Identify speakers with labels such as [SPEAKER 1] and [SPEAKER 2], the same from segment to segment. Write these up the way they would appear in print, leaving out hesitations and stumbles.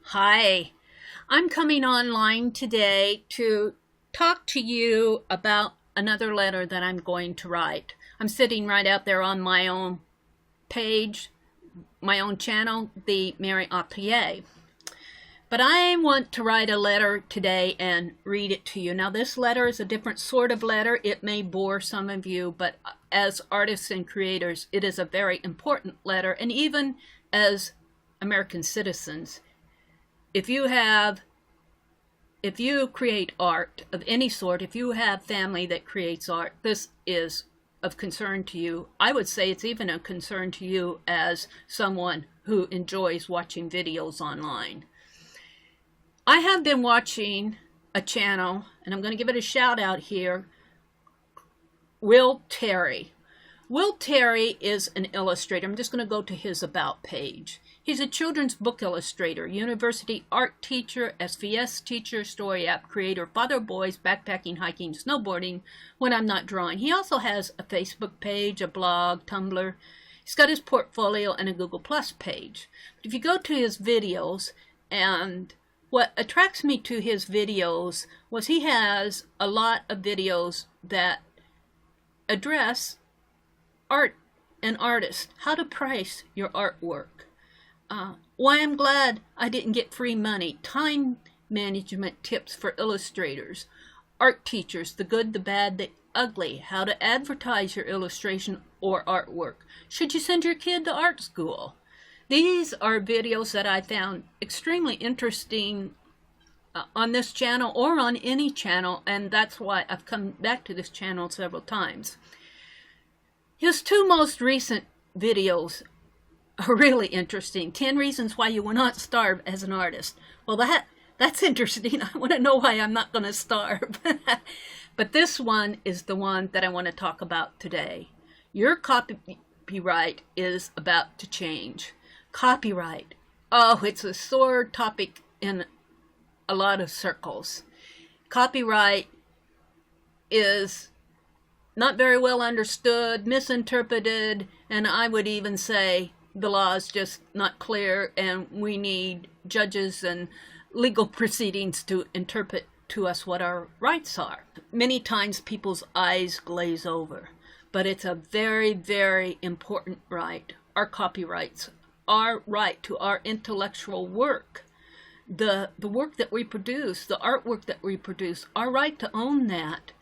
[SPEAKER 1] Hi, I'm coming online today to talk to you about another letter that I'm going to write. I'm sitting right out there on my own page, my own channel, The.Meri.Atelier. But I want to write a letter today and read it to you. Now, this letter is a different sort of letter. It may bore some of you, but as artists and creators, it is a very important letter. And even as American citizens, if you create art of any sort, if you have family that creates art, this is of concern to you. I would say it's even a concern to you as someone who enjoys watching videos online. I have been watching a channel, and I'm going to give it a shout out here, Will Terry. Will Terry is an illustrator. I'm just going to go to his About page. He's a children's book illustrator, university art teacher, SVS teacher, story app creator, father of boys, backpacking, hiking, snowboarding when I'm not drawing. He also has a Facebook page, a blog, Tumblr. He's got his portfolio and a Google Plus page. But if you go to his videos, and what attracts me to his videos was he has a lot of videos that address art and artists, how to price your artwork. Why I'm glad I didn't get free money, time management tips for illustrators, art teachers, the good, the bad, the ugly, how to advertise your illustration or artwork. Should you send your kid to art school? These are videos that I found extremely interesting on this channel or on any channel, and that's why I've come back to this channel several times. His two most recent videos are really interesting. 10 reasons why you will not starve as an artist. Well, that's interesting. I want to know why I'm not going to starve. But this one is the one that I want to talk about today. Your copyright is about to change. Copyright. Oh, it's a sore topic in a lot of circles. Copyright is not very well understood, misinterpreted, and I would even say the law is just not clear, and we need judges and legal proceedings to interpret to us what our rights are. Many times people's eyes glaze over, but it's a very, very important right. Our copyrights, our right to our intellectual work, the work that we produce, the artwork that we produce, our right to own that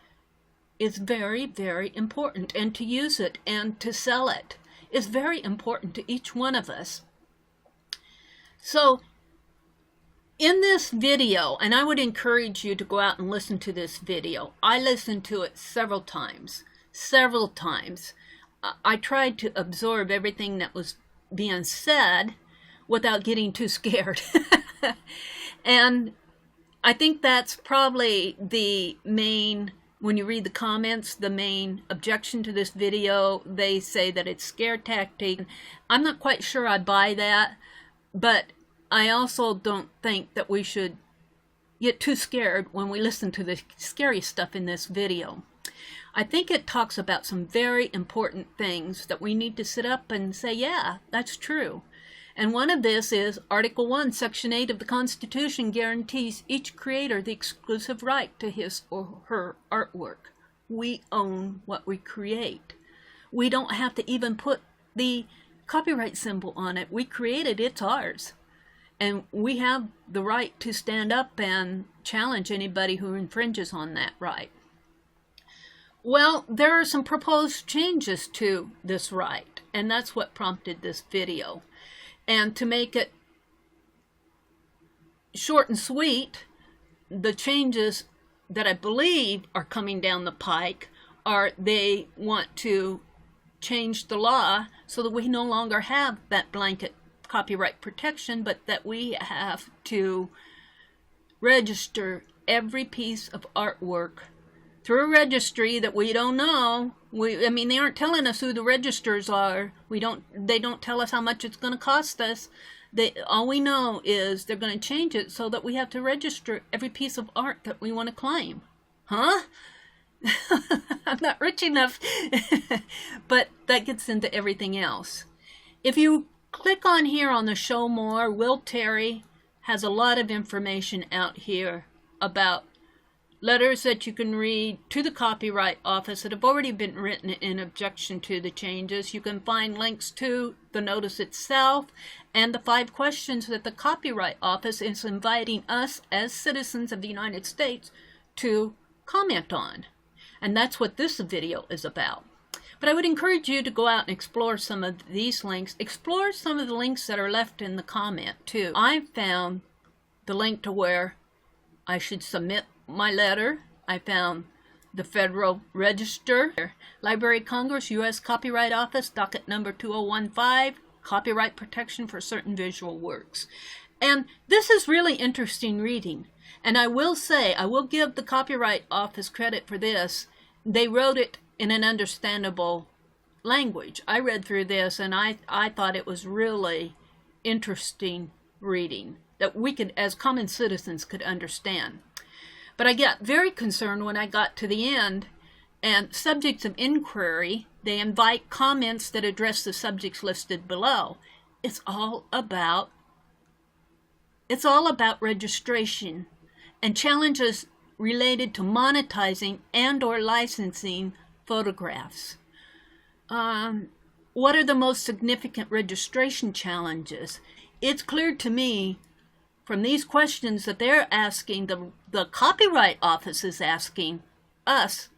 [SPEAKER 1] is very, very important, and to use it and to sell it is very important to each one of us. So in this video, and I would encourage you to go out and listen to this video. I listened to it several times. I tried to absorb everything that was being said without getting too scared. And I think that's probably the main, when you read the comments, the main objection to this video. They say that it's scare tactic. I'm not quite sure I buy that, but I also don't think that we should get too scared when we listen to the scary stuff in this video. I think it talks about some very important things that we need to sit up and say, yeah, that's true. And one of this is Article 1, Section 8 of the Constitution guarantees each creator the exclusive right to his or her artwork. We own what we create. We don't have to even put the copyright symbol on it. We created it, it's ours. And we have the right to stand up and challenge anybody who infringes on that right. Well, there are some proposed changes to this right, and that's what prompted this video. And to make it short and sweet, the changes that I believe are coming down the pike are they want to change the law so that we no longer have that blanket copyright protection, but that we have to register every piece of artwork through a registry that we don't know. I mean, they aren't telling us who the registers are. They don't tell us how much it's going to cost us. All we know is they're going to change it so that we have to register every piece of art that we want to claim. Huh? I'm not rich enough. But that gets into everything else. If you click on here on the Show More, Will Terry, has a lot of information out here about letters that you can read to the Copyright Office that have already been written in objection to the changes. You can find links to the notice itself and the 5 questions that the Copyright Office is inviting us as citizens of the United States to comment on. And that's what this video is about. But I would encourage you to go out and explore some of these links. Explore some of the links that are left in the comment too. I found the link to where I should submit my letter. I found the Federal Register, Library of Congress, U.S. Copyright Office, docket number 2015, copyright protection for certain visual works. And this is really interesting reading. And I will say, I will give the Copyright Office credit for this. They wrote it in an understandable language. I read through this and I thought it was really interesting reading that we could, as common citizens, could understand. But I got very concerned when I got to the end, and subjects of inquiry, they invite comments that address the subjects listed below. It's all about registration and challenges related to monetizing and or licensing photographs. What are the most significant registration challenges? It's clear to me from these questions that they're asking, the Copyright Office is asking us,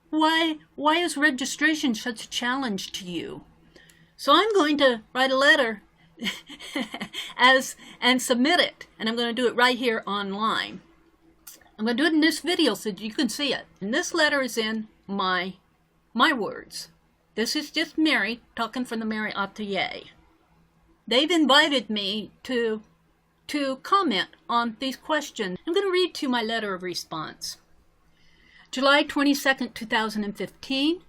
[SPEAKER 1] why is registration such a challenge to you? So I'm going to write a letter and submit it, and I'm going to do it right here online. I'm going to do it in this video so you can see it. And this letter is in my words. This is just Meri talking from the Meri.Atelier. They've invited me to comment on these questions. I'm going to read to you my letter of response. July 22nd, 2015.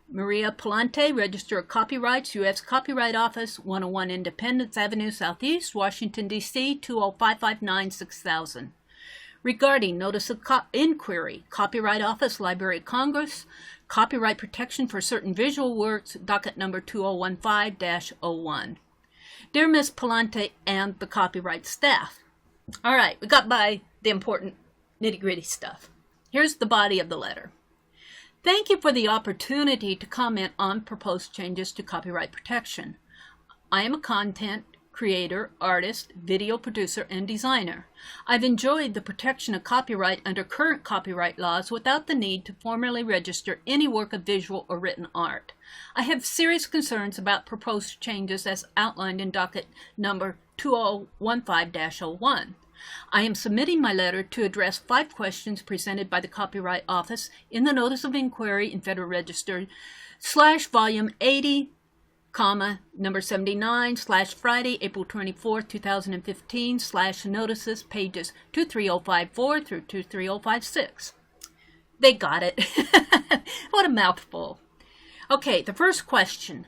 [SPEAKER 1] Maria Palante, Register of Copyrights, U.S. Copyright Office, 101 Independence Avenue, Southeast, Washington, D.C., 20559 6000. Regarding Notice of Inquiry, Copyright Office, Library of Congress, Copyright Protection for Certain Visual Works, docket number 2015-01. Dear Ms. Palante and the copyright staff. All right, we got by the important nitty-gritty stuff. Here's the body of the letter. Thank you for the opportunity to comment on proposed changes to copyright protection. I am a content creator, artist, video producer, and designer. I've enjoyed the protection of copyright under current copyright laws without the need to formally register any work of visual or written art. I have serious concerns about proposed changes as outlined in docket number 2015-01. I am submitting my letter to address 5 questions presented by the Copyright Office in the Notice of Inquiry in Federal Register / volume 80, number 79 / Friday, April 24, 2015 / notices, pages 23054 through 23056. They got it. What a mouthful. Okay, the first question.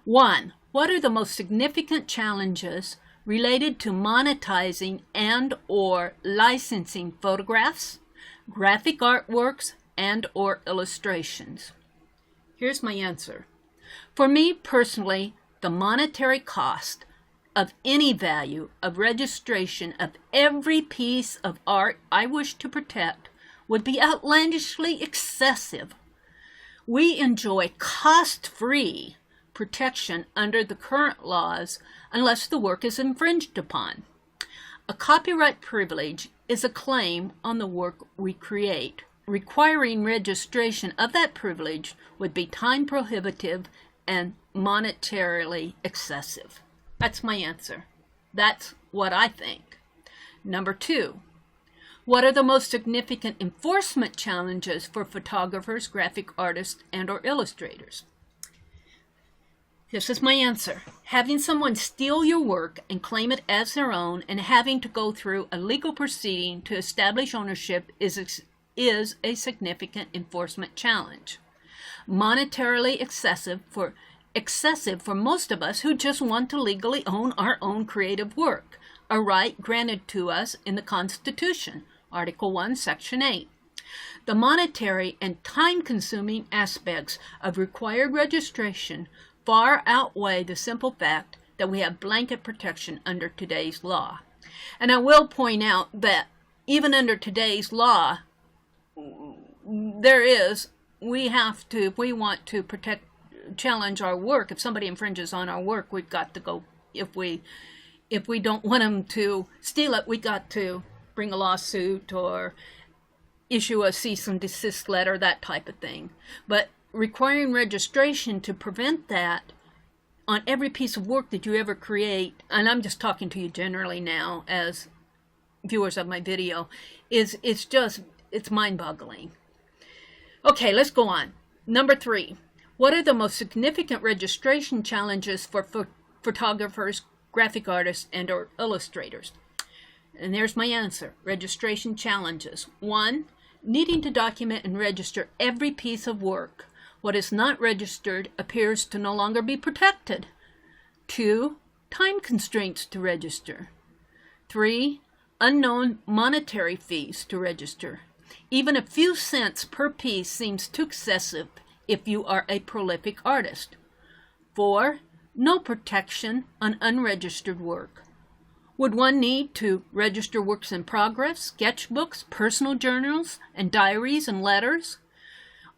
[SPEAKER 1] 1. What are the most significant challenges related to monetizing and or licensing photographs, graphic artworks, and or illustrations? Here's my answer. For me personally, the monetary cost of any value of registration of every piece of art I wish to protect would be outlandishly excessive. We enjoy cost-free protection under the current laws unless the work is infringed upon. A copyright privilege is a claim on the work we create. Requiring registration of that privilege would be time prohibitive and monetarily excessive. That's my answer. That's what I think. Number 2. What are the most significant enforcement challenges for photographers, graphic artists, and or illustrators? This is my answer. Having someone steal your work and claim it as their own and having to go through a legal proceeding to establish ownership is a significant enforcement challenge. Monetarily excessive for most of us who just want to legally own our own creative work, a right granted to us in the Constitution, Article 1, Section 8. The monetary and time-consuming aspects of required registration far outweigh the simple fact that we have blanket protection under today's law. And I will point out that even under today's law, we have to, if we want to challenge our work, if somebody infringes on our work, we've got to go, if we don't want them to steal it, we got to bring a lawsuit or issue a cease and desist letter, that type of thing. But requiring registration to prevent that on every piece of work that you ever create, and I'm just talking to you generally now as viewers of my video, it's mind-boggling. Okay, let's go on. Number 3, what are the most significant registration challenges for photographers, graphic artists, and or illustrators? And there's my answer. Registration challenges. 1, needing to document and register every piece of work. What is not registered appears to no longer be protected. 2, time constraints to register. 3, unknown monetary fees to register. Even a few cents per piece seems too excessive if you are a prolific artist. 4, no protection on unregistered work. Would one need to register works in progress, sketchbooks, personal journals, and diaries and letters?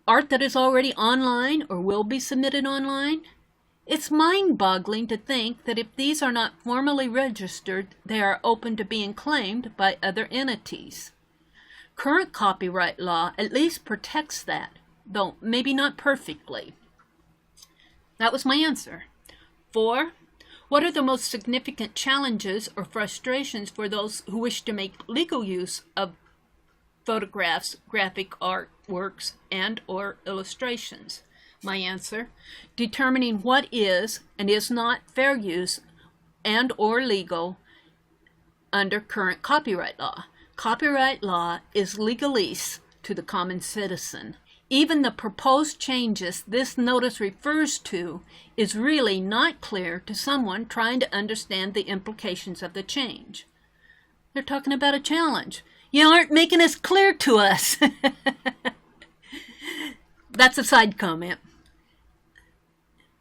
[SPEAKER 1] Art that is already online or will be submitted online? It's mind-boggling to think that if these are not formally registered, they are open to being claimed by other entities. Current copyright law at least protects that, though maybe not perfectly. That was my answer. 4, what are the most significant challenges or frustrations for those who wish to make legal use of photographs, graphic artworks, and or illustrations? My answer, determining what is and is not fair use and or legal under current copyright law. Copyright law is legalese to the common citizen. Even the proposed changes this notice refers to is really not clear to someone trying to understand the implications of the change. They're talking about a challenge. You aren't making this clear to us. That's a side comment.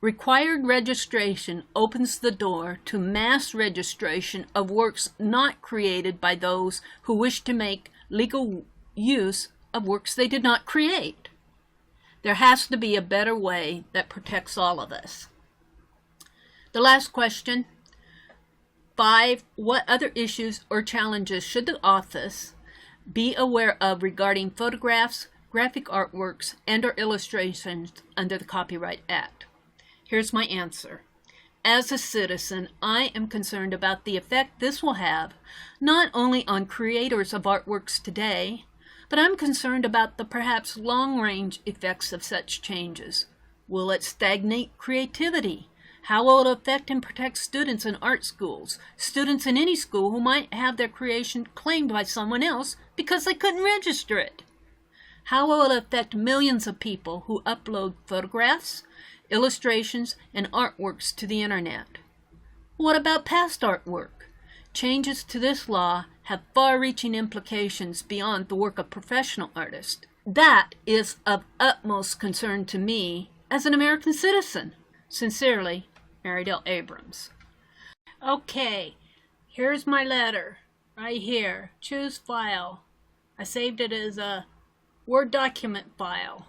[SPEAKER 1] Required registration opens the door to mass registration of works not created by those who wish to make legal use of works they did not create. There has to be a better way that protects all of us. The last question, 5, what other issues or challenges should the office be aware of regarding photographs, graphic artworks, and or illustrations under the Copyright Act? Here's my answer. As a citizen, I am concerned about the effect this will have not only on creators of artworks today, but I'm concerned about the perhaps long-range effects of such changes. Will it stagnate creativity? How will it affect and protect students in art schools, students in any school who might have their creation claimed by someone else because they couldn't register it? How will it affect millions of people who upload photographs, illustrations, and artworks to the internet? What about past artwork? Changes to this law have far-reaching implications beyond the work of professional artists. That is of utmost concern to me as an American citizen. Sincerely, Meridel Abrams. Okay, here's my letter, right here. Choose file. I saved it as a Word document file.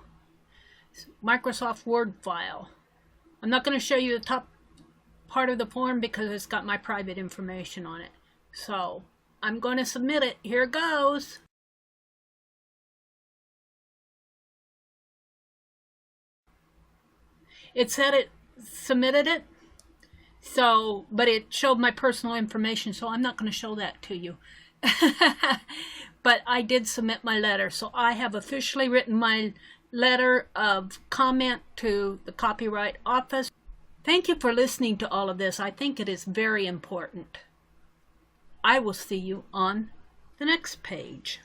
[SPEAKER 1] Microsoft Word file. I'm not going to show you the top part of the form because it's got my private information on it. So I'm going to submit it. Here goes. It said it submitted it, so, but it showed my personal information, so I'm not going to show that to you. But I did submit my letter, so I have officially written my letter of comment to the Copyright Office. Thank you for listening to all of this. I think it is very important. I will see you on the next page.